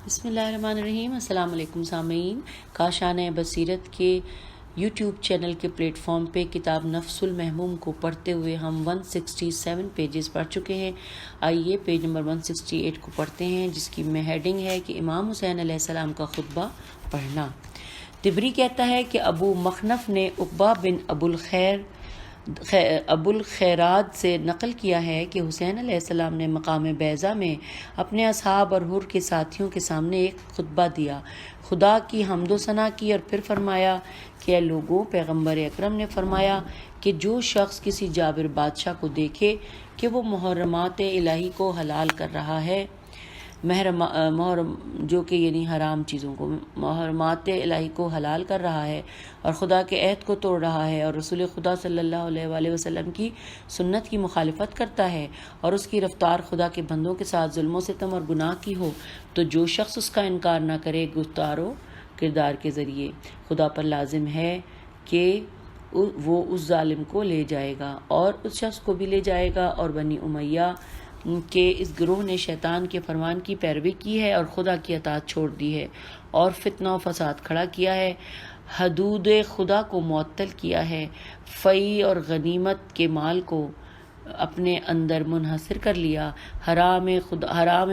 بسم اللہ الرحمن الرحیم۔ السلام علیکم سامعین، کاشان بصیرت کے یوٹیوب چینل کے پلیٹ فارم پہ کتاب نفس المحموم کو پڑھتے ہوئے ہم 167 پیجز پڑھ چکے ہیں۔ آئیے پیج نمبر 168 کو پڑھتے ہیں، جس کی میں ہیڈنگ ہے کہ امام حسین علیہ السلام کا خطبہ پڑھنا۔ طبری کہتا ہے کہ ابو مخنف نے عقبہ بن ابو الخیرات سے نقل کیا ہے کہ حسین علیہ السلام نے مقام بیضہ میں اپنے اصحاب اور حر کے ساتھیوں کے سامنے ایک خطبہ دیا، خدا کی حمد و ثنا کی، اور پھر فرمایا کہ اے لوگوں، پیغمبر اکرم نے فرمایا کہ جو شخص کسی جابر بادشاہ کو دیکھے کہ وہ محرمات الہی کو حلال کر رہا ہے، جو کہ یعنی حرام چیزوں کو، محرمات الہی کو حلال کر رہا ہے اور خدا کے عہد کو توڑ رہا ہے اور رسول خدا صلی اللہ علیہ وآلہ وسلم کی سنت کی مخالفت کرتا ہے اور اس کی رفتار خدا کے بندوں کے ساتھ ظلم و ستم اور گناہ کی ہو، تو جو شخص اس کا انکار نہ کرے گفتار و کردار کے ذریعے، خدا پر لازم ہے کہ وہ اس ظالم کو لے جائے گا اور اس شخص کو بھی لے جائے گا، اور بنی امیہ کہ اس گروہ نے شیطان کے فرمان کی پیروی کی ہے اور خدا کی اطاعت چھوڑ دی ہے اور فتنہ و فساد کھڑا کیا ہے، حدود خدا کو معطل کیا ہے، فیء اور غنیمت کے مال کو اپنے اندر منحصر کر لیا، حرام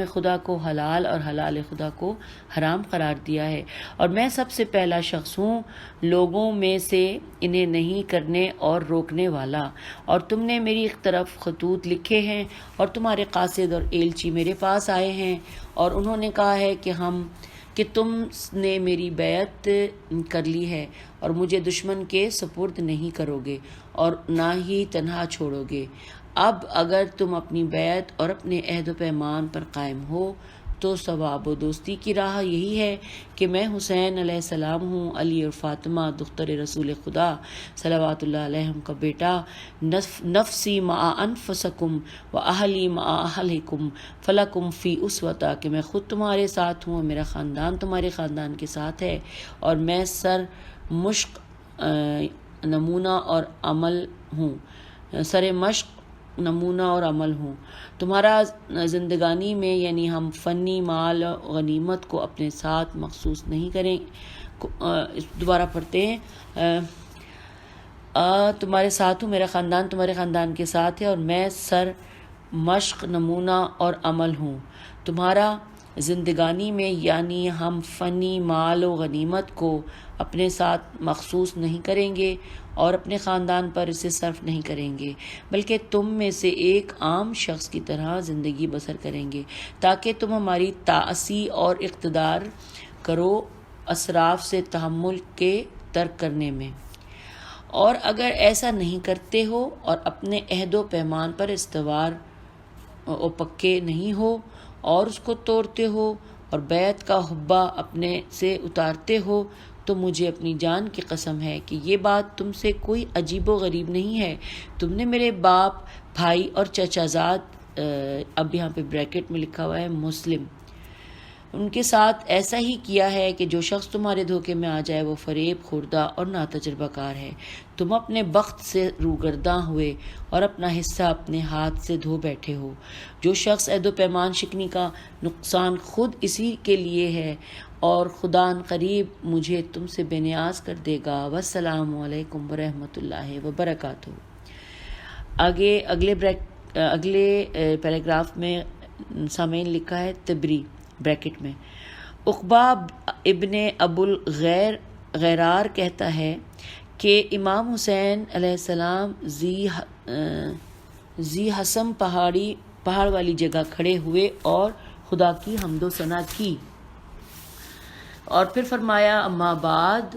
خدا کو حلال اور حلال خدا کو حرام قرار دیا ہے، اور میں سب سے پہلا شخص ہوں لوگوں میں سے انہیں نہیں کرنے اور روکنے والا، اور تم نے میری ایک طرف خطوط لکھے ہیں اور تمہارے قاصد اور ایلچی میرے پاس آئے ہیں اور انہوں نے کہا ہے کہ تم نے میری بیعت کر لی ہے اور مجھے دشمن کے سپرد نہیں کرو گے اور نہ ہی تنہا چھوڑو گے۔ اب اگر تم اپنی بیعت اور اپنے عہد و پیمان پر قائم ہو تو ثواب و دوستی کی راہ یہی ہے کہ میں حسین علیہ السلام ہوں، علی اور فاطمہ دختر رسول خدا صلوات اللہ علیہم کا بیٹا، نفسی مع انفسکم و اہلی مع اہلکم فلکم فی اسوۃ، کہ میں خود تمہارے ساتھ ہوں اور میرا خاندان تمہارے خاندان کے ساتھ ہے، اور میں سر مشق نمونہ اور عمل ہوں تمہارا زندگانی میں، یعنی ہم فنی مال غنیمت کو اپنے ساتھ مخصوص نہیں کریں۔ دوبارہ پڑھتے ہیں، تمہارے ساتھ ہوں، میرا خاندان تمہارے خاندان کے ساتھ ہے، اور میں سر مشق نمونہ اور عمل ہوں تمہارا زندگانی میں، یعنی ہم فنی مال و غنیمت کو اپنے ساتھ مخصوص نہیں کریں گے اور اپنے خاندان پر اسے صرف نہیں کریں گے، بلکہ تم میں سے ایک عام شخص کی طرح زندگی بسر کریں گے، تاکہ تم ہماری تعصی اور اقتدار کرو اسراف سے تحمل کے ترک کرنے میں، اور اگر ایسا نہیں کرتے ہو اور اپنے عہد و پیمان پر استوار و پکے نہیں ہو اور اس کو توڑتے ہو اور بیعت کا حبہ اپنے سے اتارتے ہو، تو مجھے اپنی جان کی قسم ہے کہ یہ بات تم سے کوئی عجیب و غریب نہیں ہے۔ تم نے میرے باپ، بھائی اور چچا زاد، اب یہاں پہ بریکٹ میں لکھا ہوا ہے مسلم، ان کے ساتھ ایسا ہی کیا ہے کہ جو شخص تمہارے دھوکے میں آ جائے وہ فریب خوردہ اور ناتجربہ کار ہے۔ تم اپنے بخت سے روگرداں ہوئے اور اپنا حصہ اپنے ہاتھ سے دھو بیٹھے ہو۔ جو شخص عہد و پیمان شکنی کا نقصان خود اسی کے لیے ہے، اور خدا ان قریب مجھے تم سے بے نیاز کر دے گا۔ والسلام علیکم ورحمۃ اللہ وبرکاتہ۔ اگلے پیراگراف میں سامعین لکھا ہے طبری بریکٹ میں، عقبہ ابن ابو الغیرار کہتا ہے کہ امام حسین علیہ السلام ذی حسم پہاڑ والی جگہ کھڑے ہوئے اور خدا کی حمد و ثنا کی، اور پھر فرمایا اما بعد،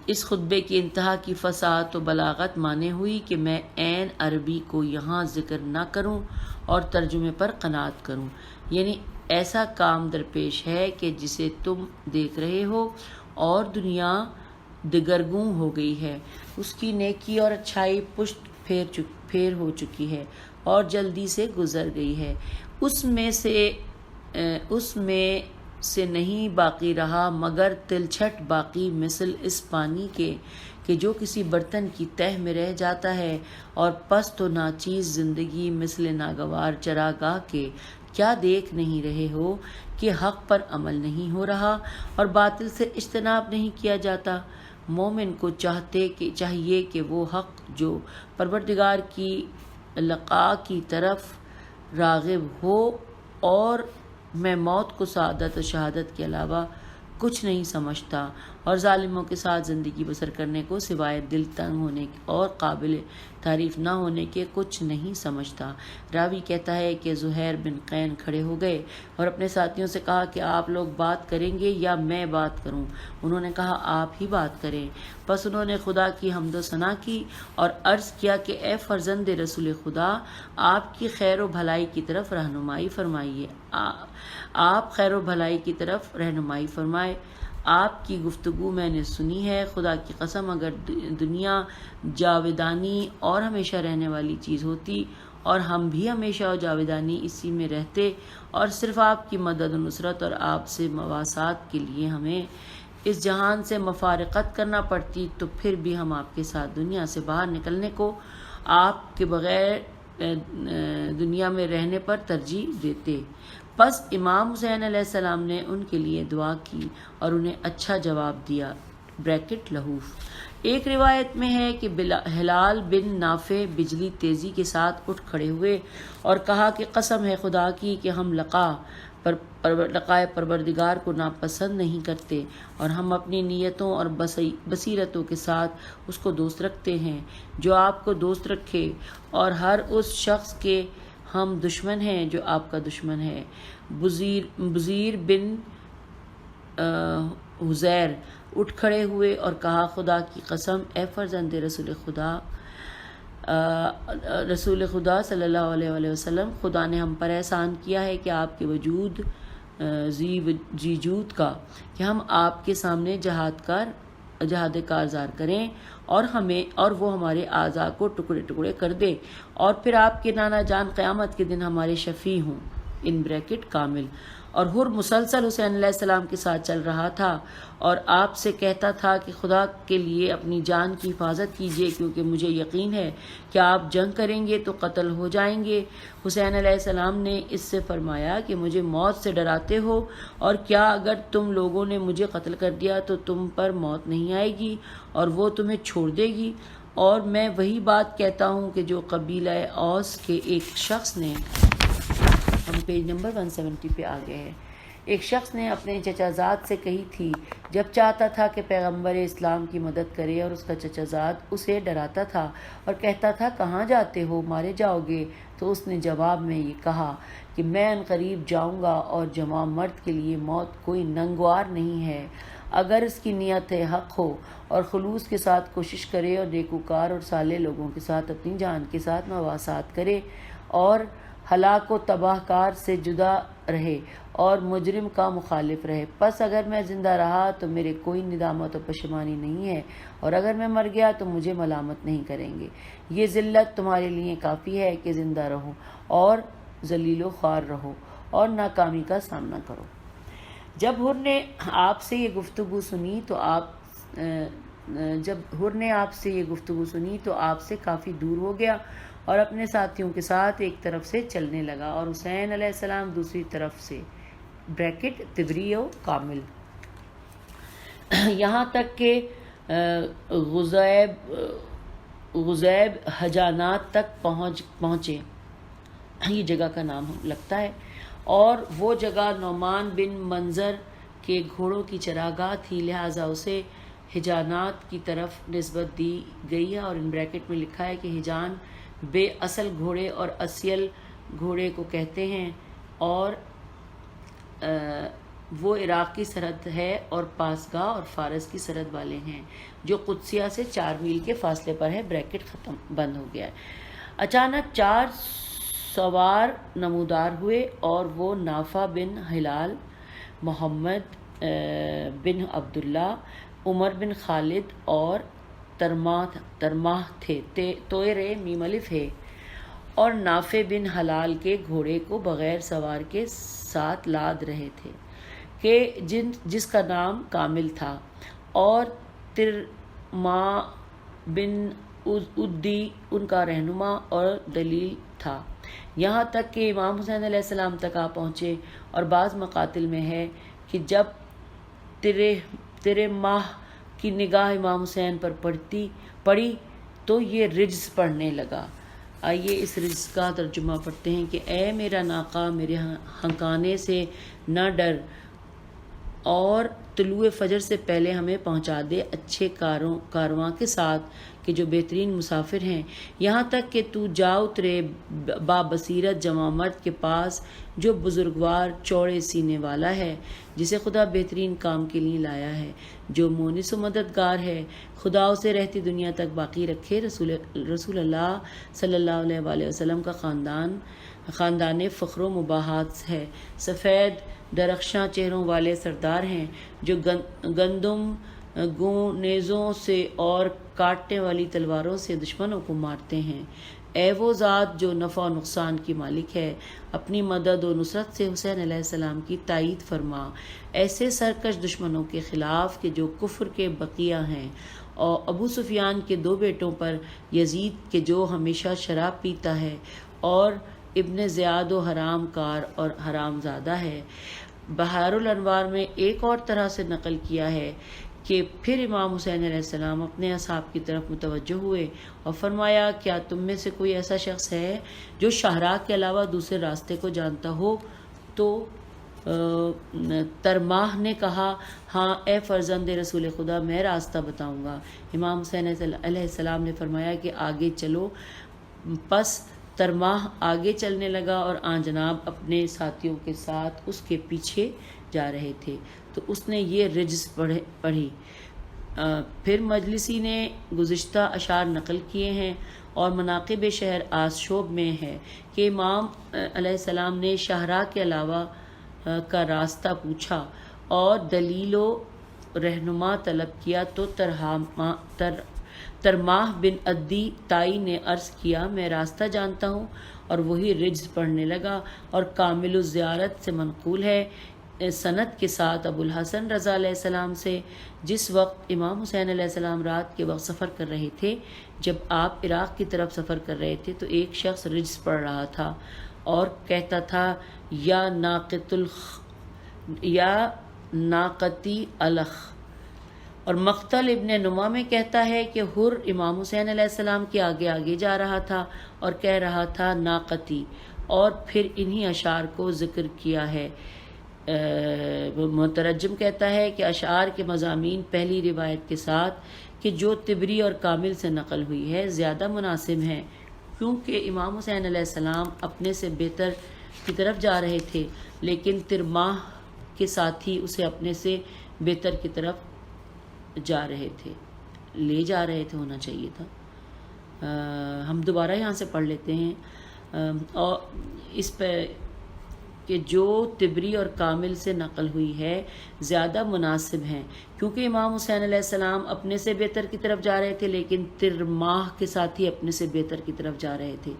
اس خطبے کی انتہا کی فصاحت و بلاغت مانے ہوئی کہ میں عین عربی کو یہاں ذکر نہ کروں اور ترجمے پر قناعت کروں، یعنی ایسا کام درپیش ہے کہ جسے تم دیکھ رہے ہو اور دنیا دگرگوں ہو گئی ہے، اس کی نیکی اور اچھائی پشت پھیر ہو چکی ہے اور جلدی سے گزر گئی ہے، اس میں سے نہیں باقی رہا مگر تلچھٹ باقی، مثل اس پانی کے کہ جو کسی برتن کی تہ میں رہ جاتا ہے، اور پست و ناچیز زندگی مثل ناگوار چراگاہ کے کیا دیکھ نہیں رہے ہو کہ حق پر عمل نہیں ہو رہا اور باطل سے اجتناب نہیں کیا جاتا؟ مومن کو چاہیے کہ وہ حق جو پروردگار کی لقاء کی طرف راغب ہو، اور میں موت کو سعادت و شہادت کے علاوہ کچھ نہیں سمجھتا، اور ظالموں کے ساتھ زندگی بسر کرنے کو سوائے دل تنگ ہونے اور قابل تعریف نہ ہونے کے کچھ نہیں سمجھتا۔ راوی کہتا ہے کہ زہیر بن قین کھڑے ہو گئے اور اپنے ساتھیوں سے کہا کہ آپ لوگ بات کریں گے یا میں بات کروں؟ انہوں نے کہا آپ ہی بات کریں۔ بس انہوں نے خدا کی حمد و ثنا کی اور عرض کیا کہ اے فرزند رسول خدا، آپ کی خیر و بھلائی کی طرف رہنمائی فرمائیے، آپ خیر و بھلائی کی طرف رہنمائی فرمائے۔ آپ کی گفتگو میں نے سنی ہے، خدا کی قسم اگر دنیا جاودانی اور ہمیشہ رہنے والی چیز ہوتی اور ہم بھی ہمیشہ و جاودانی اسی میں رہتے اور صرف آپ کی مدد و نصرت اور آپ سے مواسات کے لیے ہمیں اس جہان سے مفارقت کرنا پڑتی، تو پھر بھی ہم آپ کے ساتھ دنیا سے باہر نکلنے کو آپ کے بغیر دنیا میں رہنے پر ترجیح دیتے۔ پس امام حسین علیہ السلام نے ان کے لیے دعا کی اور انہیں اچھا جواب دیا۔ لہوف۔ ایک روایت میں ہے کہ ہلال بن نافع بجلی تیزی کے ساتھ اٹھ کھڑے ہوئے اور کہا کہ قسم ہے خدا کی کہ ہم لقائے پروردگار کو ناپسند نہیں کرتے، اور ہم اپنی نیتوں اور بصیرتوں کے ساتھ اس کو دوست رکھتے ہیں جو آپ کو دوست رکھے، اور ہر اس شخص کے ہم دشمن ہیں جو آپ کا دشمن ہے۔ بزیر بن حزیر اٹھ کھڑے ہوئے اور کہا خدا کی قسم اے فرزند رسول خدا صلی اللہ علیہ وسلم، خدا نے ہم پر احسان کیا ہے کہ آپ کے وجود جیجود کا کہ ہم آپ کے سامنے جہاد کارزار کریں اور وہ ہمارے اعضاء کو ٹکڑے ٹکڑے کر دے، اور پھر آپ کے نانا جان قیامت کے دن ہمارے شفیع ہوں کامل۔ اور حر مسلسل حسین علیہ السلام کے ساتھ چل رہا تھا اور آپ سے کہتا تھا کہ خدا کے لیے اپنی جان کی حفاظت کیجیے، کیونکہ مجھے یقین ہے کہ آپ جنگ کریں گے تو قتل ہو جائیں گے۔ حسین علیہ السلام نے اس سے فرمایا کہ مجھے موت سے ڈراتے ہو، اور کیا اگر تم لوگوں نے مجھے قتل کر دیا تو تم پر موت نہیں آئے گی اور وہ تمہیں چھوڑ دے گی؟ اور میں وہی بات کہتا ہوں کہ جو قبیلہ اوس کے ایک شخص نے، ہم پیج نمبر 170 پہ آ گئے ہیں، ایک شخص نے اپنے چچا زاد سے کہی تھی جب چاہتا تھا کہ پیغمبر اسلام کی مدد کرے، اور اس کا چچا زاد اسے ڈراتا تھا اور کہتا تھا کہاں جاتے ہو، مارے جاؤ گے؟ تو اس نے جواب میں یہ کہا کہ میں عنقریب جاؤں گا، اور جوان مرد کے لیے موت کوئی ننگوار نہیں ہے اگر اس کی نیت حق ہو اور خلوص کے ساتھ کوشش کرے اور نیکوکار اور صالح لوگوں کے ساتھ اپنی جان کے ساتھ مواسات کرے اور ہلاک و تباہ کار سے جدا رہے اور مجرم کا مخالف رہے۔ پس اگر میں زندہ رہا تو میرے کوئی ندامت و پشیمانی نہیں ہے، اور اگر میں مر گیا تو مجھے ملامت نہیں کریں گے۔ یہ ذلت تمہارے لیے کافی ہے کہ زندہ رہو اور ذلیل و خوار رہو اور ناکامی کا سامنا کرو۔ جب حر نے آپ سے یہ گفتگو سنی تو آپ سے کافی دور ہو گیا اور اپنے ساتھیوں کے ساتھ ایک طرف سے چلنے لگا، اور حسین علیہ السلام دوسری طرف سے تبری و کامل، یہاں تک کہ غزیب حجانات تک پہنچے، یہ جگہ کا نام لگتا ہے، اور وہ جگہ نعمان بن منظر کے گھوڑوں کی چراگاہ تھی، لہٰذا اسے حجانات کی طرف نسبت دی گئی ہے، اور ان بریکٹ میں لکھا ہے کہ حجان بے اصل گھوڑے اور اصیل گھوڑے کو کہتے ہیں، اور وہ عراق کی سرحد ہے اور پاسگاہ اور فارس کی سرحد والے ہیں جو قدسیہ سے 4 میل کے فاصلے پر ہے۔ بریکٹ ختم، بند ہو گیا ہے۔ اچانک 4 سوار نمودار ہوئے، اور وہ نافع بن ہلال، محمد بن عبداللہ، عمر بن خالد اور ترماہ تھے، توئرے میم الف ہے، اور نافع بن ہلال کے گھوڑے کو بغیر سوار کے ساتھ لاد رہے تھے کہ جس کا نام کامل تھا، اور ترماہ بن ادی ان کا رہنما اور دلیل تھا۔ یہاں تک کہ امام حسین علیہ السلام تک آ پہنچے، اور بعض مقاتل میں ہے کہ جب تیرے ماہ کی نگاہ امام حسین پر پڑی تو یہ رجز پڑھنے لگا۔ آئیے اس رجز کا ترجمہ پڑھتے ہیں کہ اے میرا ناقا، میرے ہنکانے سے نہ ڈر اور طلوع فجر سے پہلے ہمیں پہنچا دے اچھے کارواں کے ساتھ کہ جو بہترین مسافر ہیں، یہاں تک کہ تو جا اترے با بصیرت جوان مرد کے پاس جو بزرگوار چوڑے سینے والا ہے، جسے خدا بہترین کام کے لیے لایا ہے، جو مونس و مددگار ہے، خدا اسے رہتی دنیا تک باقی رکھے۔ رسول اللہ صلی اللہ علیہ وآلہ وسلم کا خاندان فخر و مباحات ہے، سفید درخشاں چہروں والے سردار ہیں جو گندم گوں نیزوں سے اور کاٹنے والی تلواروں سے دشمنوں کو مارتے ہیں۔ اے وہ ذات جو نفع و نقصان کی مالک ہے، اپنی مدد و نصرت سے حسین علیہ السلام کی تائید فرما ایسے سرکش دشمنوں کے خلاف کہ جو کفر کے بقیہ ہیں، اور ابو سفیان کے 2 بیٹوں پر، یزید کے جو ہمیشہ شراب پیتا ہے اور ابن زیاد و حرام کار اور حرام زادہ ہے۔ بحار الانوار میں ایک اور طرح سے نقل کیا ہے کہ پھر امام حسین علیہ السلام اپنے اصحاب کی طرف متوجہ ہوئے اور فرمایا، کیا تم میں سے کوئی ایسا شخص ہے جو شاہراہ کے علاوہ دوسرے راستے کو جانتا ہو؟ تو ترماہ نے کہا، ہاں اے فرزند رسول خدا، میں راستہ بتاؤں گا۔ امام حسین علیہ السلام نے فرمایا کہ آگے چلو۔ پس ترماہ آگے چلنے لگا اور آن جناب اپنے ساتھیوں کے ساتھ اس کے پیچھے جا رہے تھے، تو اس نے یہ رجز پڑھی۔ پھر مجلسی نے گزشتہ اشعار نقل کیے ہیں، اور مناقب شہر آشوب میں ہے کہ امام علیہ السلام نے شاہراہ کے علاوہ کا راستہ پوچھا اور دلیل و رہنما طلب کیا، تو ترماہ بن عدی تائی نے عرض کیا، میں راستہ جانتا ہوں، اور وہی رجز پڑھنے لگا، اور کامل الزیارت سے منقول ہے سند کے ساتھ ابو الحسن رضا علیہ السلام سے، جس وقت امام حسین علیہ السلام رات کے وقت سفر کر رہے تھے، جب آپ عراق کی طرف سفر کر رہے تھے تو ایک شخص رجز پڑھ رہا تھا اور کہتا تھا، یا ناقتی الخ۔ اور مقتل ابن نما میں کہتا ہے کہ حر امام حسین علیہ السلام کے آگے آگے جا رہا تھا اور کہہ رہا تھا ناقتی، اور پھر انہی اشعار کو ذکر کیا ہے۔ مترجم کہتا ہے کہ اشعار کے مضامین پہلی روایت کے ساتھ کہ جو طبری اور کامل سے نقل ہوئی ہے زیادہ مناسب ہیں، کیونکہ امام حسین علیہ السلام اپنے سے بہتر کی طرف جا رہے تھے، لیکن ترماہ کے ساتھی اسے اپنے سے بہتر کی طرف لے جا رہے تھے ہونا چاہیے تھا۔ ہم دوبارہ یہاں سے پڑھ لیتے ہیں، اور اس پہ کہ جو طبری اور کامل سے نقل ہوئی ہے زیادہ مناسب ہیں، کیونکہ امام حسین علیہ السلام اپنے سے بہتر کی طرف جا رہے تھے، لیکن ترماہ کے ساتھی اپنے سے بہتر کی طرف جا رہے تھے۔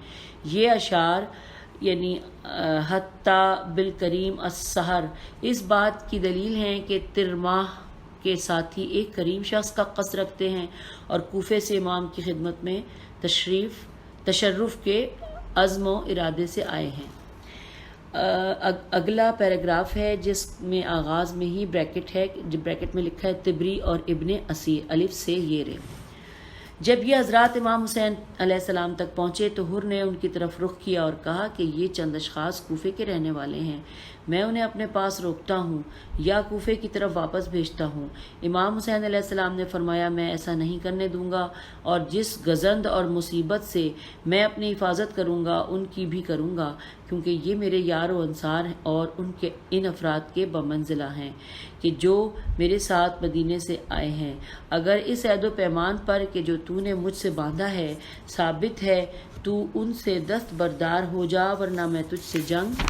یہ اشعار یعنی حتی بالکریم السحر اس بات کی دلیل ہیں کہ ترماہ کے ساتھی ایک کریم شخص کا قصد رکھتے ہیں اور کوفے سے امام کی خدمت میں تشرف کے عزم و ارادے سے آئے ہیں۔ اگلا پیراگراف ہے جس میں آغاز میں ہی بریکٹ میں لکھا ہے طبری اور ابن اسیر الف سے یہ رے۔ جب یہ حضرات امام حسین علیہ السلام تک پہنچے تو حر نے ان کی طرف رخ کیا اور کہا کہ یہ چند اشخاص کوفے کے رہنے والے ہیں، میں انہیں اپنے پاس روکتا ہوں یا کوفے کی طرف واپس بھیجتا ہوں۔ امام حسین علیہ السلام نے فرمایا، میں ایسا نہیں کرنے دوں گا، اور جس گزند اور مصیبت سے میں اپنی حفاظت کروں گا ان کی بھی کروں گا، کیونکہ یہ میرے یار و انصار اور ان افراد کے بمنزلہ ہیں کہ جو میرے ساتھ مدینے سے آئے ہیں۔ اگر اس عہد و پیمان پر کہ جو تو نے مجھ سے باندھا ہے ثابت ہے تو ان سے دستبردار ہو جا، ورنہ میں تجھ سے جنگ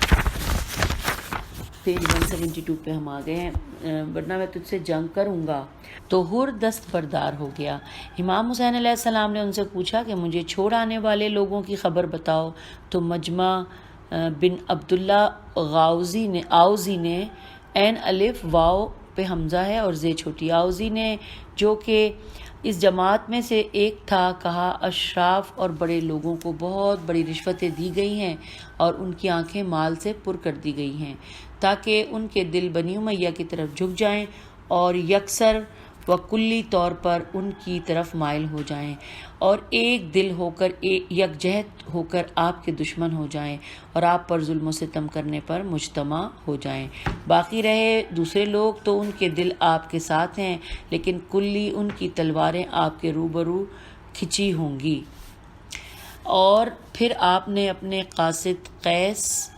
پیج 172 پہ ہم آ گئے ہیں، ورنہ میں تجھ سے جنگ کروں گا۔ تو حر دستبردار ہو گیا۔ امام حسین علیہ السلام نے ان سے پوچھا کہ مجھے چھوڑ آنے والے لوگوں کی خبر بتاؤ، تو مجمع بن عبداللہ آوزی نے عین الف واو پہ حمزہ ہے اور زے چھوٹی۔ آؤزی نے جو کہ اس جماعت میں سے ایک تھا کہا اشراف اور بڑے لوگوں کو بہت بڑی رشوتیں دی گئی ہیں اور ان کی آنکھیں مال سے پر کر دی گئی ہیں تاکہ ان کے دل بنی امیہ کی طرف جھک جائیں اور یکسر و کلی طور پر ان کی طرف مائل ہو جائیں اور ایک دل ہو کر یکجہت ہو کر آپ کے دشمن ہو جائیں اور آپ پر ظلم و ستم کرنے پر مجتمع ہو جائیں۔ باقی رہے دوسرے لوگ تو ان کے دل آپ کے ساتھ ہیں لیکن کلی ان کی تلواریں آپ کے روبرو کھچی ہوں گی۔ اور پھر آپ نے اپنے قاصد قیس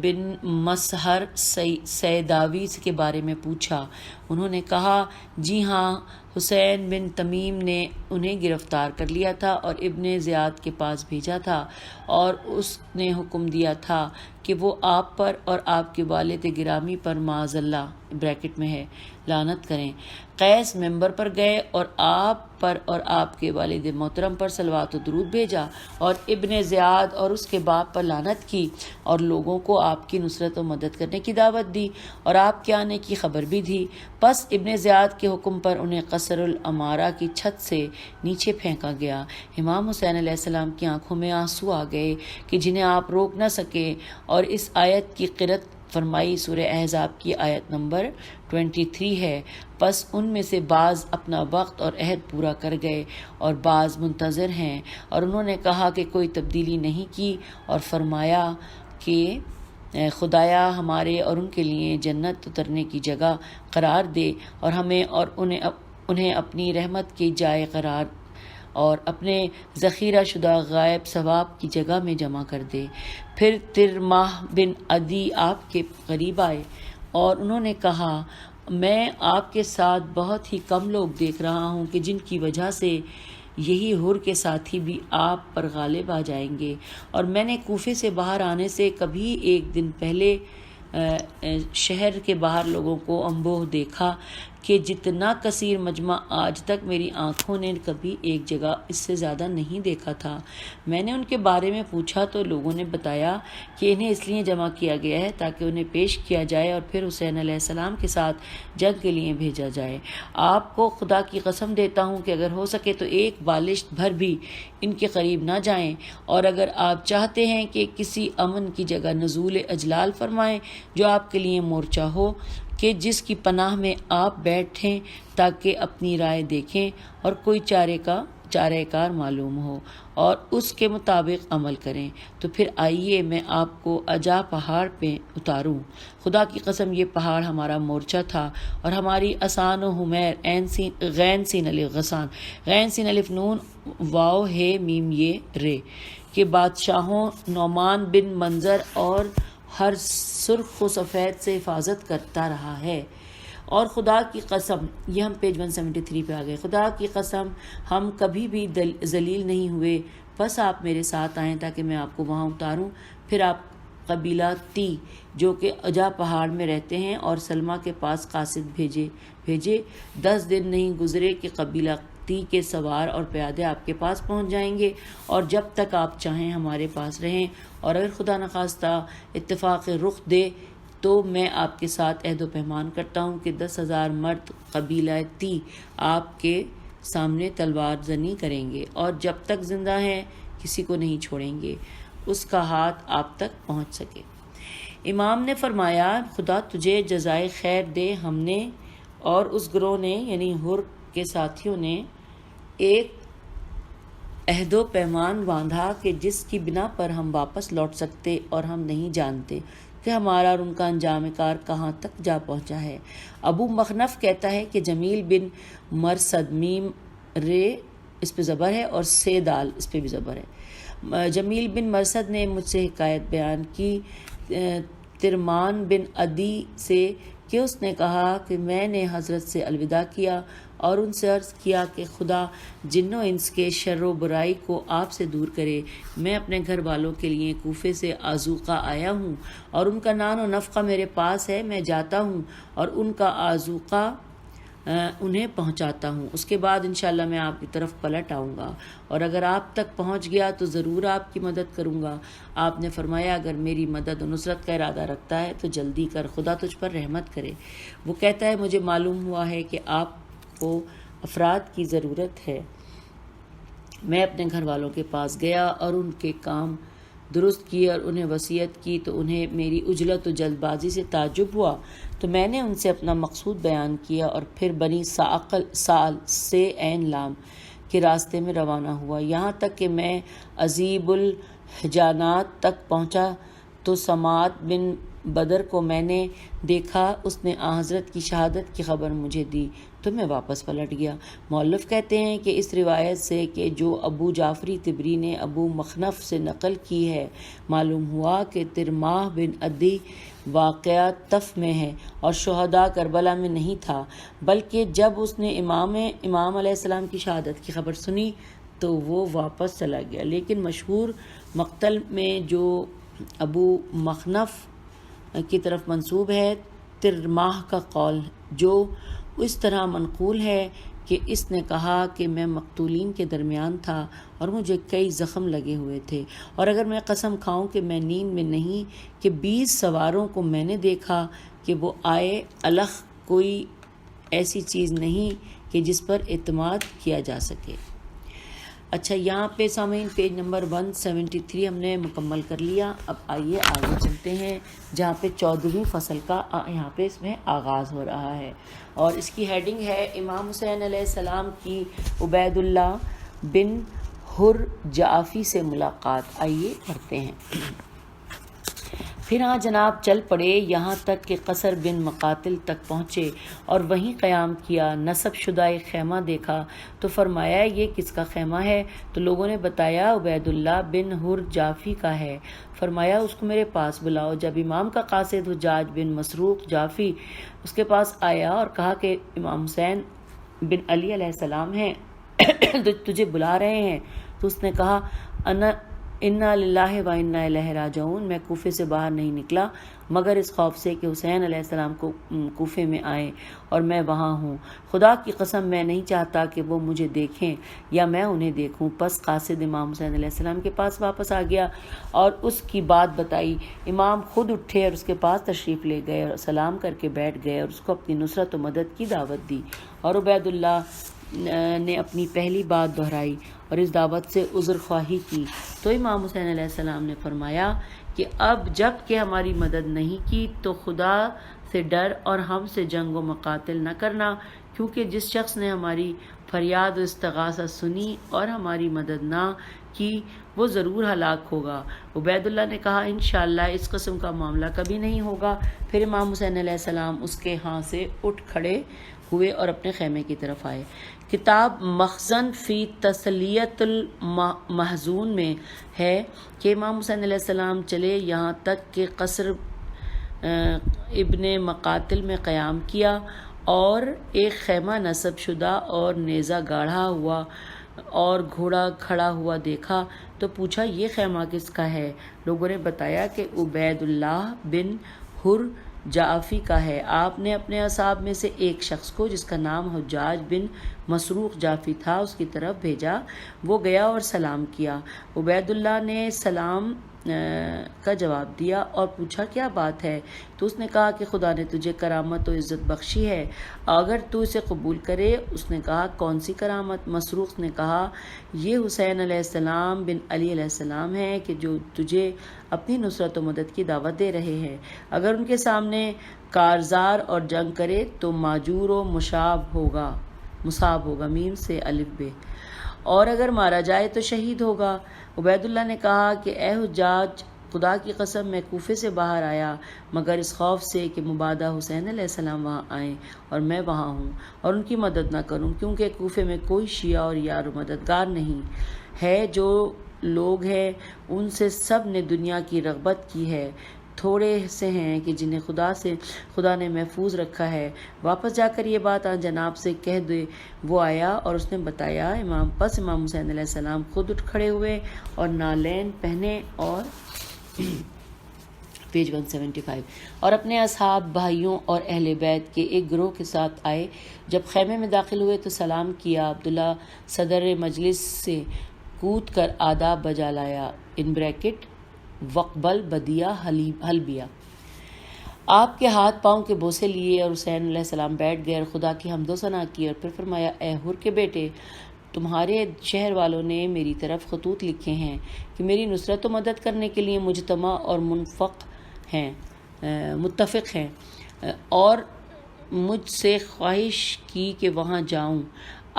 بن مسہر سیداوی کے بارے میں پوچھا۔ انہوں نے کہا جی ہاں، حسین بن تمیم نے انہیں گرفتار کر لیا تھا اور ابن زیاد کے پاس بھیجا تھا اور اس نے حکم دیا تھا کہ وہ آپ پر اور آپ کے والد گرامی پر معاذ اللہ بریکٹ میں ہے لعنت کریں۔ قیس ممبر پر گئے اور آپ پر اور آپ کے والد محترم پر صلوات و درود بھیجا اور ابن زیاد اور اس کے باپ پر لعنت کی اور لوگوں کو آپ کی نصرت و مدد کرنے کی دعوت دی اور آپ کے آنے کی خبر بھی دی۔ پس ابن زیاد کے حکم پر انہیں قصر العمارہ کی چھت سے نیچے پھینکا گیا۔ امام حسین علیہ السلام کی آنکھوں میں آنسو آ گئے کہ جنہیں آپ روک نہ سکے اور اس آیت کی قرأت فرمائی۔ سورہ احزاب کی آیت نمبر 23 ہے۔ پس ان میں سے بعض اپنا وقت اور عہد پورا کر گئے اور بعض منتظر ہیں، اور انہوں نے کہا کہ کوئی تبدیلی نہیں کی اور فرمایا کہ خدایا ہمارے اور ان کے لیے جنت اترنے کی جگہ قرار دے اور ہمیں اور انہیں اپنی رحمت کی جائے قرار اور اپنے ذخیرہ شدہ غائب ثواب کی جگہ میں جمع کر دے۔ پھر ترماہ بن عدی آپ کے قریب آئے اور انہوں نے کہا میں آپ کے ساتھ بہت ہی کم لوگ دیکھ رہا ہوں کہ جن کی وجہ سے یہی حر کے ساتھی بھی آپ پر غالب آ جائیں گے، اور میں نے کوفے سے باہر آنے سے کبھی ایک دن پہلے شہر کے باہر لوگوں کو انبوہ دیکھا کہ جتنا کثیر مجمع آج تک میری آنکھوں نے کبھی ایک جگہ اس سے زیادہ نہیں دیکھا تھا۔ میں نے ان کے بارے میں پوچھا تو لوگوں نے بتایا کہ انہیں اس لیے جمع کیا گیا ہے تاکہ انہیں پیش کیا جائے اور پھر حسین علیہ السلام کے ساتھ جنگ کے لیے بھیجا جائے۔ آپ کو خدا کی قسم دیتا ہوں کہ اگر ہو سکے تو ایک بالشت بھر بھی ان کے قریب نہ جائیں، اور اگر آپ چاہتے ہیں کہ کسی امن کی جگہ نزول اجلال فرمائیں جو آپ کے لیے مورچہ ہو کہ جس کی پناہ میں آپ بیٹھیں تاکہ اپنی رائے دیکھیں اور کوئی چارہ کار معلوم ہو اور اس کے مطابق عمل کریں، تو پھر آئیے میں آپ کو اجا پہاڑ پہ اتاروں۔ خدا کی قسم یہ پہاڑ ہمارا مورچہ تھا اور ہماری اسان و حمیر غین سین الف غسان غین سین الف نون واو ہے میم یہ رے کے بادشاہوں نعمان بن منظر اور ہر سرخ و سفید سے حفاظت کرتا رہا ہے۔ اور خدا کی قسم، یہ ہم پیج 173 پہ آ گئے، خدا کی قسم ہم کبھی بھی ذلیل نہیں ہوئے، بس آپ میرے ساتھ آئیں تاکہ میں آپ کو وہاں اتاروں۔ پھر آپ قبیلہ تی جو کہ اجا پہاڑ میں رہتے ہیں اور سلمہ کے پاس قاصد بھیجے 10 دن نہیں گزرے کہ قبیلہ تی کے سوار اور پیادے آپ کے پاس پہنچ جائیں گے، اور جب تک آپ چاہیں ہمارے پاس رہیں، اور اگر خدا نخواستہ اتفاق رخ دے تو میں آپ کے ساتھ عہد و پیمان کرتا ہوں کہ 10,000 مرد قبیلہ تی آپ کے سامنے تلوار زنی کریں گے اور جب تک زندہ ہیں کسی کو نہیں چھوڑیں گے اس کا ہاتھ آپ تک پہنچ سکے۔ امام نے فرمایا خدا تجھے جزائے خیر دے، ہم نے اور اس گروہ نے یعنی حر کے ساتھیوں نے ایک عہد و پیمان باندھا کہ جس کی بنا پر ہم واپس لوٹ سکتے، اور ہم نہیں جانتے کہ ہمارا اور ان کا انجام کار کہاں تک جا پہنچا ہے۔ ابو مخنف کہتا ہے کہ جمیل بن مرصد میم رے اس پہ زبر ہے اور سے دال اس پہ بھی زبر ہے۔ جمیل بن مرصد نے مجھ سے حکایت بیان کی ترمان بن عدی سے کہ اس نے کہا کہ میں نے حضرت سے الوداع کیا اور ان سے عرض کیا کہ خدا جن و انس کے شر و برائی کو آپ سے دور کرے، میں اپنے گھر والوں کے لیے کوفے سے آذوقہ آیا ہوں اور ان کا نان و نفقہ میرے پاس ہے، میں جاتا ہوں اور ان کا آذوقہ انہیں پہنچاتا ہوں، اس کے بعد انشاءاللہ میں آپ کی طرف پلٹ آؤں گا، اور اگر آپ تک پہنچ گیا تو ضرور آپ کی مدد کروں گا۔ آپ نے فرمایا اگر میری مدد و نصرت کا ارادہ رکھتا ہے تو جلدی کر، خدا تجھ پر رحمت کرے۔ وہ کہتا ہے مجھے معلوم ہوا ہے کہ آپ کو افراد کی ضرورت ہے۔ میں اپنے گھر والوں کے پاس گیا اور ان کے کام درست کیے اور انہیں وصیت کی تو انہیں میری عجلت و جلد بازی سے تعجب ہوا، تو میں نے ان سے اپنا مقصود بیان کیا اور پھر بنی سال سے عین لام کے راستے میں روانہ ہوا، یہاں تک کہ میں عزیب الحجانات تک پہنچا تو سماعت بن بدر کو میں نے دیکھا، اس نے حضرت کی شہادت کی خبر مجھے دی تو میں واپس پلٹ گیا۔ مؤلف کہتے ہیں کہ اس روایت سے کہ جو ابو جعفری طبری نے ابو مخنف سے نقل کی ہے، معلوم ہوا کہ ترماح بن عدی واقعہ طف میں ہے اور شہداء کربلا میں نہیں تھا، بلکہ جب اس نے امام علیہ السلام کی شہادت کی خبر سنی تو وہ واپس چلا گیا۔ لیکن مشہور مقتل میں جو ابو مخنف کی طرف منسوب ہے، ترماح کا قول جو اس طرح منقول ہے کہ اس نے کہا کہ میں مقتولین کے درمیان تھا اور مجھے کئی زخم لگے ہوئے تھے، اور اگر میں قسم کھاؤں کہ میں نیند میں نہیں کہ 20 سواروں کو میں نے دیکھا کہ وہ آئے، الخ کوئی ایسی چیز نہیں کہ جس پر اعتماد کیا جا سکے۔ اچھا، یہاں پہ سامعین پیج نمبر 173 ہم نے مکمل کر لیا۔ اب آئیے آگے چلتے ہیں جہاں پہ 14ویں فصل کا یہاں پہ اس میں آغاز ہو رہا ہے، اور اس کی ہیڈنگ ہے امام حسین علیہ السلام کی عبید اللہ بن حر جعفی سے ملاقات۔ آئیے پڑھتے ہیں۔ پھر ہاں جناب چل پڑے یہاں تک کہ قصر بن مقاتل تک پہنچے اور وہیں قیام کیا۔ نصب شدہ ایک خیمہ دیکھا تو فرمایا یہ کس کا خیمہ ہے؟ تو لوگوں نے بتایا عبید اللہ بن حر جعفی کا ہے۔ فرمایا اس کو میرے پاس بلاؤ۔ جب امام کا قاصد حجاج بن مسروق جعفی اس کے پاس آیا اور کہا کہ امام حسین بن علی علیہ السلام ہیں تجھے بلا رہے ہیں، تو اس نے کہا انا للہ و انا الیہ راجعون، میں کوفے سے باہر نہیں نکلا مگر اس خوف سے کہ حسین علیہ السلام کو کوفے میں آئیں اور میں وہاں ہوں۔ خدا کی قسم میں نہیں چاہتا کہ وہ مجھے دیکھیں یا میں انہیں دیکھوں۔ پس قاصد امام حسین علیہ السلام کے پاس واپس آ گیا اور اس کی بات بتائی۔ امام خود اٹھے اور اس کے پاس تشریف لے گئے اور سلام کر کے بیٹھ گئے اور اس کو اپنی نصرت و مدد کی دعوت دی، اور عبید اللہ نے اپنی پہلی بات دہرائی اور اس دعوت سے عذر خواہی کی۔ تو امام حسین علیہ السلام نے فرمایا کہ اب جب کہ ہماری مدد نہیں کی تو خدا سے ڈر اور ہم سے جنگ و مقاتل نہ کرنا، کیونکہ جس شخص نے ہماری فریاد و استغاثہ سنی اور ہماری مدد نہ کی وہ ضرور ہلاک ہوگا۔ عبید اللہ نے کہا انشاءاللہ اس قسم کا معاملہ کبھی نہیں ہوگا۔ پھر امام حسین علیہ السلام اس کے ہاں سے اٹھ کھڑے ہوئے اور اپنے خیمے کی طرف آئے۔ کتاب مخزن فی تسلیت المحزون میں ہے کہ امام حسین علیہ السلام چلے یہاں تک کہ قصر ابن مقاتل میں قیام کیا اور ایک خیمہ نصب شدہ اور نیزہ گاڑھا ہوا اور گھوڑا کھڑا ہوا دیکھا، تو پوچھا یہ خیمہ کس کا ہے؟ لوگوں نے بتایا کہ عبید اللہ بن حر جعفی کا ہے۔ آپ نے اپنے اصحاب میں سے ایک شخص کو جس کا نام حجاج بن مسروق جعفی تھا اس کی طرف بھیجا، وہ گیا اور سلام کیا۔ عبید اللہ نے سلام کا جواب دیا اور پوچھا کیا بات ہے؟ تو اس نے کہا کہ خدا نے تجھے کرامت و عزت بخشی ہے اگر تو اسے قبول کرے۔ اس نے کہا کون سی کرامت؟ مسروق نے کہا یہ حسین علیہ السلام بن علی علیہ السلام ہیں کہ جو تجھے اپنی نصرت و مدد کی دعوت دے رہے ہیں۔ اگر ان کے سامنے کارزار اور جنگ کرے تو ماجور و مصاب ہوگا میم سے الف بے، اور اگر مارا جائے تو شہید ہوگا۔ عبید اللہ نے کہا کہ اے حجاج، خدا کی قسم میں کوفے سے باہر آیا مگر اس خوف سے کہ مبادا حسین علیہ السلام وہاں آئیں اور میں وہاں ہوں اور ان کی مدد نہ کروں، کیونکہ کوفے میں کوئی شیعہ اور یار و مددگار نہیں ہے۔ جو لوگ ہیں ان سے سب نے دنیا کی رغبت کی ہے، تھوڑے سے ہیں کہ جنہیں خدا نے محفوظ رکھا ہے۔ واپس جا کر یہ بات جناب سے کہہ دے۔ وہ آیا اور اس نے بتایا۔ پس امام حسین علیہ السلام خود اٹھ کھڑے ہوئے اور نالین پہنے اور پیج 175۔ اور اپنے اصحاب، بھائیوں اور اہل بیت کے ایک گروہ کے ساتھ آئے۔ جب خیمے میں داخل ہوئے تو سلام کیا۔ عبداللہ صدر مجلس سے کود کر آداب بجا لایا، وقبل بدیا حلبیہ۔ آپ کے ہاتھ پاؤں کے بوسے لیے اور حسین علیہ السلام بیٹھ گئے اور خدا کی حمد و ثنا کی، اور پھر فرمایا، اے حر کے بیٹے، تمہارے شہر والوں نے میری طرف خطوط لکھے ہیں کہ میری نصرت و مدد کرنے کے لیے مجتمع اور متفق ہیں، اور مجھ سے خواہش کی کہ وہاں جاؤں۔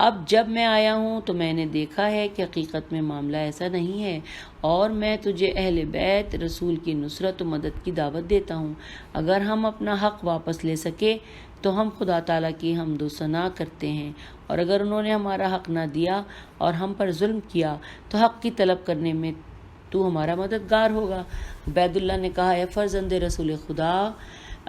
اب جب میں آیا ہوں تو میں نے دیکھا ہے کہ حقیقت میں معاملہ ایسا نہیں ہے، اور میں تجھے اہل بیت رسول کی نصرت و مدد کی دعوت دیتا ہوں۔ اگر ہم اپنا حق واپس لے سکے تو ہم خدا تعالیٰ کی حمد و ثنا کرتے ہیں، اور اگر انہوں نے ہمارا حق نہ دیا اور ہم پر ظلم کیا تو حق کی طلب کرنے میں تو ہمارا مددگار ہوگا۔ عبیداللہ نے کہا، اے فرزند رسول خدا،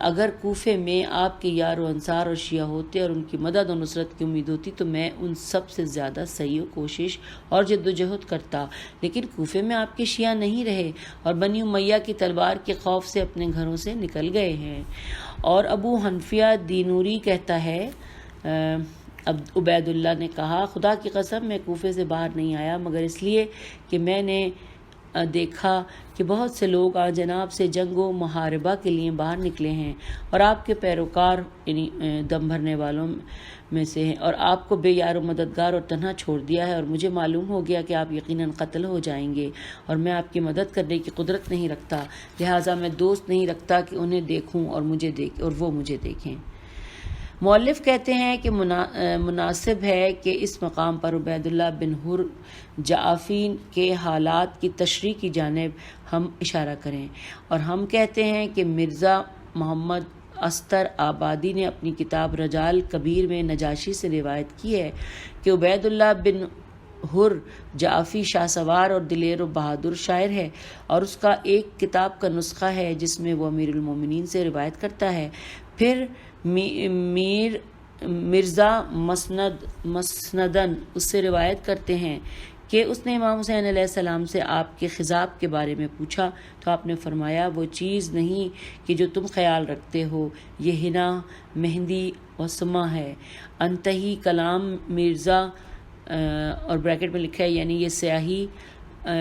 اگر کوفے میں آپ کے یار و انصار اور شیعہ ہوتے اور ان کی مدد و نصرت کی امید ہوتی تو میں ان سب سے زیادہ سعی و کوشش اور جد و جہد کرتا، لیکن کوفے میں آپ کے شیعہ نہیں رہے اور بنی امیہ کی تلوار کے خوف سے اپنے گھروں سے نکل گئے ہیں۔ اور ابو حنفیہ دینوری کہتا ہے، عبیداللہ نے کہا، خدا کی قسم میں کوفے سے باہر نہیں آیا مگر اس لیے کہ میں نے دیکھا کہ بہت سے لوگ جناب سے جنگ و محاربہ کے لیے باہر نکلے ہیں اور آپ کے پیروکار یعنی دم بھرنے والوں میں سے ہیں، اور آپ کو بے یار و مددگار اور تنہا چھوڑ دیا ہے، اور مجھے معلوم ہو گیا کہ آپ یقیناً قتل ہو جائیں گے اور میں آپ کی مدد کرنے کی قدرت نہیں رکھتا، لہٰذا میں دوست نہیں رکھتا کہ انہیں دیکھوں اور وہ مجھے دیکھیں۔ مؤلف کہتے ہیں کہ مناسب ہے کہ اس مقام پر عبیداللہ بن حر جعفی کے حالات کی تشریح کی جانب ہم اشارہ کریں، اور ہم کہتے ہیں کہ مرزا محمد استر آبادی نے اپنی کتاب رجال کبیر میں نجاشی سے روایت کی ہے کہ عبیداللہ بن حر جعفی شاہ سوار اور دلیر و بہادر شاعر ہے، اور اس کا ایک کتاب کا نسخہ ہے جس میں وہ امیر المومنین سے روایت کرتا ہے۔ پھر مرزا مسندن اس سے روایت کرتے ہیں کہ اس نے امام حسین علیہ السلام سے آپ کے خضاب کے بارے میں پوچھا تو آپ نے فرمایا، وہ چیز نہیں کہ جو تم خیال رکھتے ہو، یہ حنا، مہندی و سما ہے۔ انتہی کلام مرزا اور بریکٹ میں لکھا ہے یعنی یہ سیاہی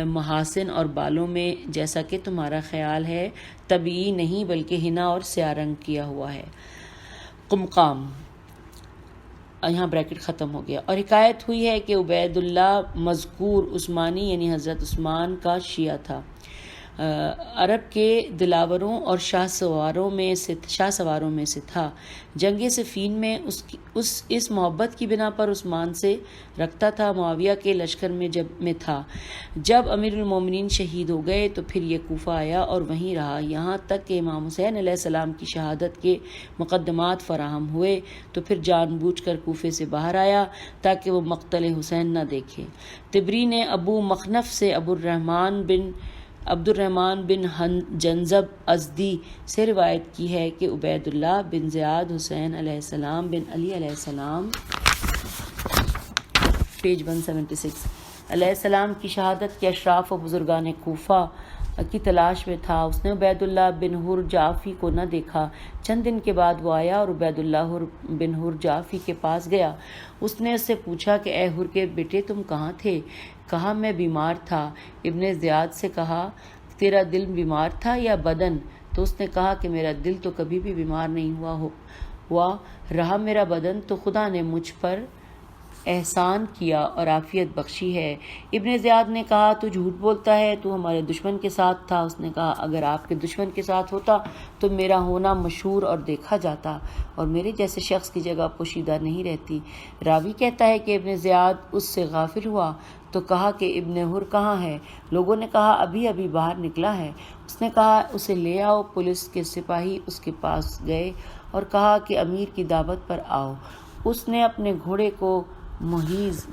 محاسن اور بالوں میں جیسا کہ تمہارا خیال ہے طبیعی نہیں بلکہ حنا اور سیاہ رنگ کیا ہوا ہے۔ قمقام، یہاں بریکٹ ختم ہو گیا۔ اور حکایت ہوئی ہے کہ عبیداللہ مذکور عثمانی یعنی حضرت عثمان کا شیعہ تھا، عرب کے دلاوروں اور شاہ سواروں میں سے تھا۔ جنگ صفین میں اس محبت کی بنا پر عثمان سے رکھتا تھا، معاویہ کے لشکر میں تھا۔ جب امیر المومنین شہید ہو گئے تو پھر یہ کوفہ آیا اور وہیں رہا، یہاں تک کہ امام حسین علیہ السلام کی شہادت کے مقدمات فراہم ہوئے تو پھر جان بوجھ کر کوفے سے باہر آیا تاکہ وہ مقتل حسین نہ دیکھے۔ طبری نے ابو مخنف سے عبدالرحمن بن جنزب ازدی سے روایت کی ہے کہ عبیداللہ بن زیاد حسین علیہ السلام بن علی علیہ السلام پیج 176 علیہ السلام کی شہادت کے اشراف و بزرگان کوفہ کی تلاش میں تھا۔ اس نے عبیداللہ بن حر جعفی کو نہ دیکھا۔ چند دن کے بعد وہ آیا اور عبیداللہ بن حر جعفی کے پاس گیا۔ اس نے اس سے پوچھا کہ اے حر کے بیٹے تم کہاں تھے؟ کہا میں بیمار تھا۔ ابن زیاد سے کہا تیرا دل بیمار تھا یا بدن؟ تو اس نے کہا کہ میرا دل تو کبھی بھی بیمار نہیں ہوا رہا، میرا بدن تو خدا نے مجھ پر احسان کیا اور عافیت بخشی ہے۔ ابن زیاد نے کہا تو جھوٹ بولتا ہے، تو ہمارے دشمن کے ساتھ تھا۔ اس نے کہا اگر آپ کے دشمن کے ساتھ ہوتا تو میرا ہونا مشہور اور دیکھا جاتا، اور میرے جیسے شخص کی جگہ پوشیدہ نہیں رہتی۔ راوی کہتا ہے کہ ابن زیاد اس سے غافل ہوا تو کہا کہ ابن حر کہاں ہے؟ لوگوں نے کہا ابھی باہر نکلا ہے۔ اس نے کہا اسے لے آؤ۔ پولیس کے سپاہی اس کے پاس گئے اور کہا کہ امیر کی دعوت پر آؤ۔ اس نے اپنے گھوڑے کو محیز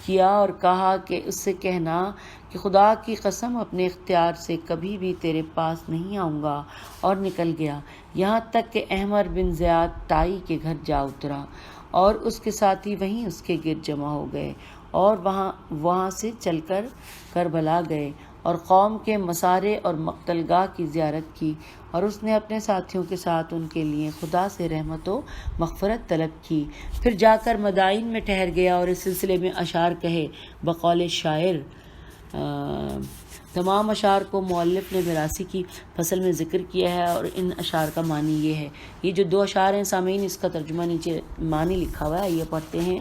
کیا اور کہا کہ اس سے کہنا کہ خدا کی قسم اپنے اختیار سے کبھی بھی تیرے پاس نہیں آؤں گا، اور نکل گیا، یہاں تک کہ احمر بن زیاد تائی کے گھر جا اترا اور اس کے ساتھی وہیں اس کے گرد جمع ہو گئے اور وہاں سے چل کر کربلا گئے اور قوم کے مسارے اور مقتل گاہ کی زیارت کی، اور اس نے اپنے ساتھیوں کے ساتھ ان کے لیے خدا سے رحمت و مغفرت طلب کی۔ پھر جا کر مدائن میں ٹھہر گیا اور اس سلسلے میں اشعار کہے بقول شاعر۔ تمام اشعار کو مؤلف نے میراثی کی فصل میں ذکر کیا ہے، اور ان اشعار کا معنی یہ ہے، یہ جو 2 اشعار ہیں سامعین، اس کا ترجمہ نیچے معنی لکھا ہوا ہے، یہ پڑھتے ہیں۔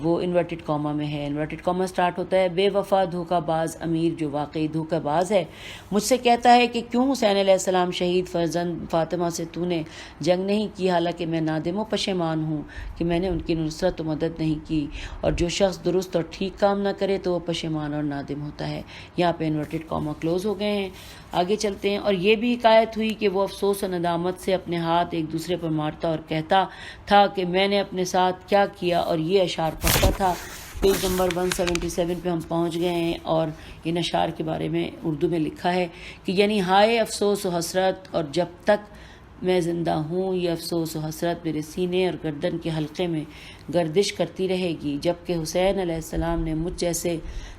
وہ انورٹڈ کاما میں ہے، انورٹڈ کاما سٹارٹ ہوتا ہے، بے وفا دھوکہ باز امیر جو واقعی دھوکہ باز ہے مجھ سے کہتا ہے کہ کیوں حسین علیہ السلام شہید فرزند فاطمہ سے تو نے جنگ نہیں کی، حالانکہ میں نادم و پشیمان ہوں کہ میں نے ان کی نصرت و مدد نہیں کی، اور جو شخص درست اور ٹھیک کام نہ کرے تو وہ پشیمان اور نادم ہوتا ہے۔ یہاں پہ انورٹڈ کاما کلوز ہو گئے ہیں، آگے چلتے ہیں۔ اور یہ بھی حکایت ہوئی کہ وہ افسوس و ندامت سے اپنے ہاتھ ایک دوسرے پر مارتا اور کہتا تھا کہ میں نے اپنے ساتھ کیا کیا، اور یہ اشعار پڑھتا تھا۔ پیج نمبر 177 پہ ہم پہنچ گئے ہیں، اور ان اشعار کے بارے میں اردو میں لکھا ہے کہ یعنی ہائے افسوس و حسرت، اور جب تک میں زندہ ہوں یہ افسوس و حسرت میرے سینے اور گردن کے حلقے میں گردش کرتی رہے گی، جبکہ حسین علیہ السلام نے مجھ جیسے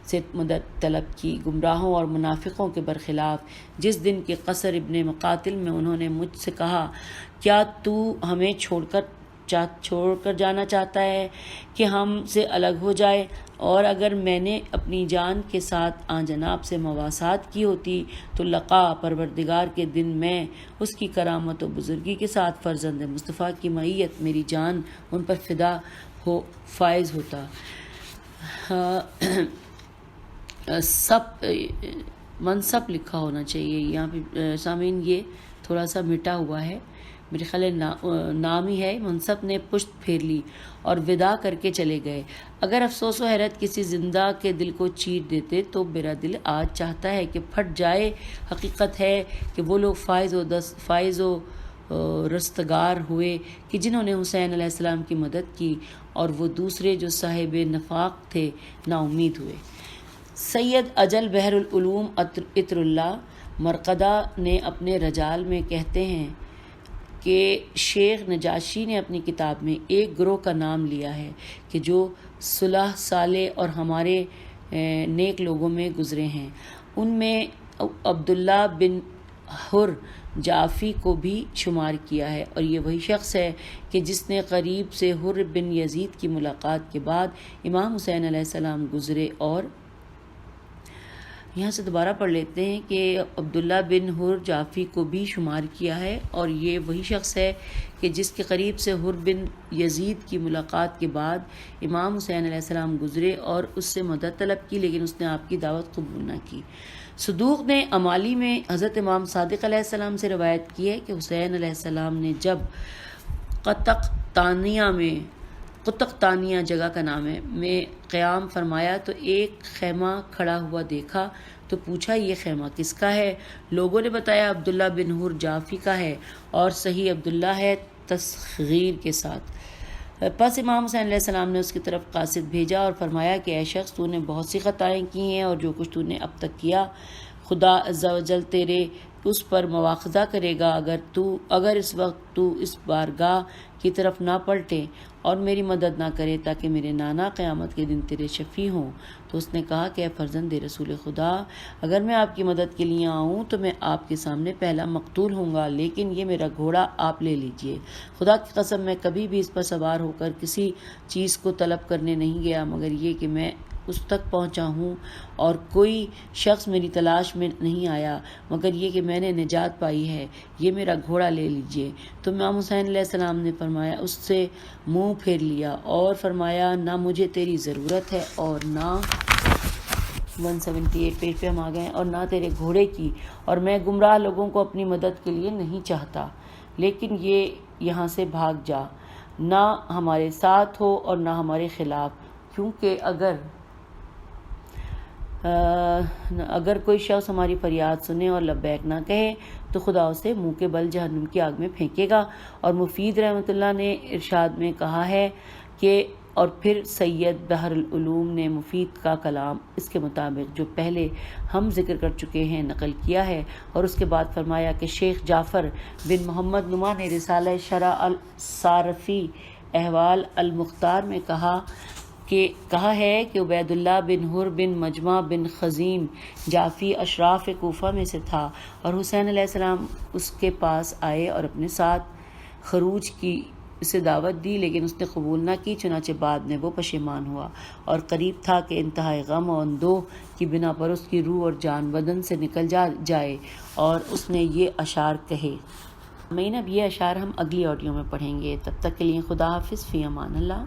سے مدد طلب کی گمراہوں اور منافقوں کے برخلاف۔ جس دن کے قصر ابن مقاتل میں انہوں نے مجھ سے کہا کیا تو ہمیں چھوڑ کر جانا چاہتا ہے کہ ہم سے الگ ہو جائے، اور اگر میں نے اپنی جان کے ساتھ آن جناب سے مواسات کی ہوتی تو لقا پروردگار کے دن میں اس کی کرامت و بزرگی کے ساتھ فرزند مصطفیٰ کی معیت میری جان ان پر فدا ہو فائز ہوتا۔ سب منصب لکھا ہونا چاہیے یہاں پہ سامعین، یہ تھوڑا سا مٹا ہوا ہے، میرے خیال نام ہی ہے۔ منصب نے پشت پھیر لی اور وداع کر کے چلے گئے۔ اگر افسوس و حیرت کسی زندہ کے دل کو چیر دیتے تو میرا دل آج چاہتا ہے کہ پھٹ جائے۔ حقیقت ہے کہ وہ لوگ فائز و رستگار ہوئے کہ جنہوں نے حسین علیہ السلام کی مدد کی، اور وہ دوسرے جو صاحب نفاق تھے نا امید ہوئے۔ سید اجل بحر العلوم عطر اللہ مرقدہ نے اپنے رجال میں کہتے ہیں کہ شیخ نجاشی نے اپنی کتاب میں ایک گروہ کا نام لیا ہے کہ جو صلح صالح اور ہمارے نیک لوگوں میں گزرے ہیں۔ ان میں عبداللہ بن حر جعفی کو بھی شمار کیا ہے، اور یہ وہی شخص ہے کہ جس نے قریب سے حر بن یزید کی ملاقات کے بعد امام حسین علیہ السلام گزرے، اور یہاں سے دوبارہ پڑھ لیتے ہیں کہ عبداللہ بن حر جعفی کو بھی شمار کیا ہے، اور یہ وہی شخص ہے کہ جس کے قریب سے حر بن یزید کی ملاقات کے بعد امام حسین علیہ السلام گزرے اور اس سے مدد طلب کی، لیکن اس نے آپ کی دعوت قبول نہ کی۔ صدوق نے امالی میں حضرت امام صادق علیہ السلام سے روایت کی ہے کہ حسین علیہ السلام نے جب قطقطانیہ جگہ کا نام ہے میں قیام فرمایا تو ایک خیمہ کھڑا ہوا دیکھا، تو پوچھا یہ خیمہ کس کا ہے؟ لوگوں نے بتایا عبداللہ بن حر جعفی کا ہے، اور صحیح عبداللہ ہے تصغیر کے ساتھ۔ پس امام حسین علیہ السلام نے اس کی طرف قاصد بھیجا اور فرمایا کہ اے شخص، تو نے بہت سی خطائیں کی ہیں، اور جو کچھ تو نے اب تک کیا خدا عز و جل تیرے اس پر مواخذہ کرے گا اگر اس وقت تو اس بارگاہ کی طرف نہ پلٹے اور میری مدد نہ کرے تاکہ میرے نانا قیامت کے دن تیرے شفیع ہوں۔ تو اس نے کہا کہ اے فرزند رسول خدا، اگر میں آپ کی مدد کے لیے آؤں تو میں آپ کے سامنے پہلا مقتول ہوں گا، لیکن یہ میرا گھوڑا آپ لے لیجئے۔ خدا کی قسم میں کبھی بھی اس پر سوار ہو کر کسی چیز کو طلب کرنے نہیں گیا مگر یہ کہ میں اس تک پہنچا ہوں، اور کوئی شخص میری تلاش میں نہیں آیا مگر یہ کہ میں نے نجات پائی ہے، یہ میرا گھوڑا لے لیجئے۔ تو امام حسین علیہ السلام نے فرمایا اس سے منہ پھیر لیا اور فرمایا نہ مجھے تیری ضرورت ہے، اور نہ 178 پیج پہ ہم آ گئے، اور نہ تیرے گھوڑے کی، اور میں گمراہ لوگوں کو اپنی مدد کے لیے نہیں چاہتا، لیکن یہ یہاں سے بھاگ جا، نہ ہمارے ساتھ ہو اور نہ ہمارے خلاف، کیونکہ اگر کوئی شخص ہماری فریاد سنے اور لبیک نہ کہے تو خدا اسے منہ کے بل جہنم کی آگ میں پھینکے گا۔ اور مفید رحمۃ اللہ نے ارشاد میں کہا ہے کہ اور پھر سید بحر العلوم نے مفید کا کلام اس کے مطابق جو پہلے ہم ذکر کر چکے ہیں نقل کیا ہے، اور اس کے بعد فرمایا کہ شیخ جعفر بن محمد نما نے رسالہ شرح الصارفی احوال المختار میں کہا کہ کہا ہے کہ عبید اللہ بن حر بن مجمع بن خزیم جعفی اشراف کوفہ میں سے تھا، اور حسین علیہ السلام اس کے پاس آئے اور اپنے ساتھ خروج کی اسے دعوت دی، لیکن اس نے قبول نہ کی۔ چنانچہ بعد میں وہ پشیمان ہوا اور قریب تھا کہ انتہائی غم اور اندوہ کی بنا پر اس کی روح اور جان بدن سے نکل جائے، اور اس نے یہ اشعار کہے۔ اب یہ اشعار ہم اگلی آڈیو میں پڑھیں گے، تب تک کے لیے خدا حافظ، فی امان اللہ۔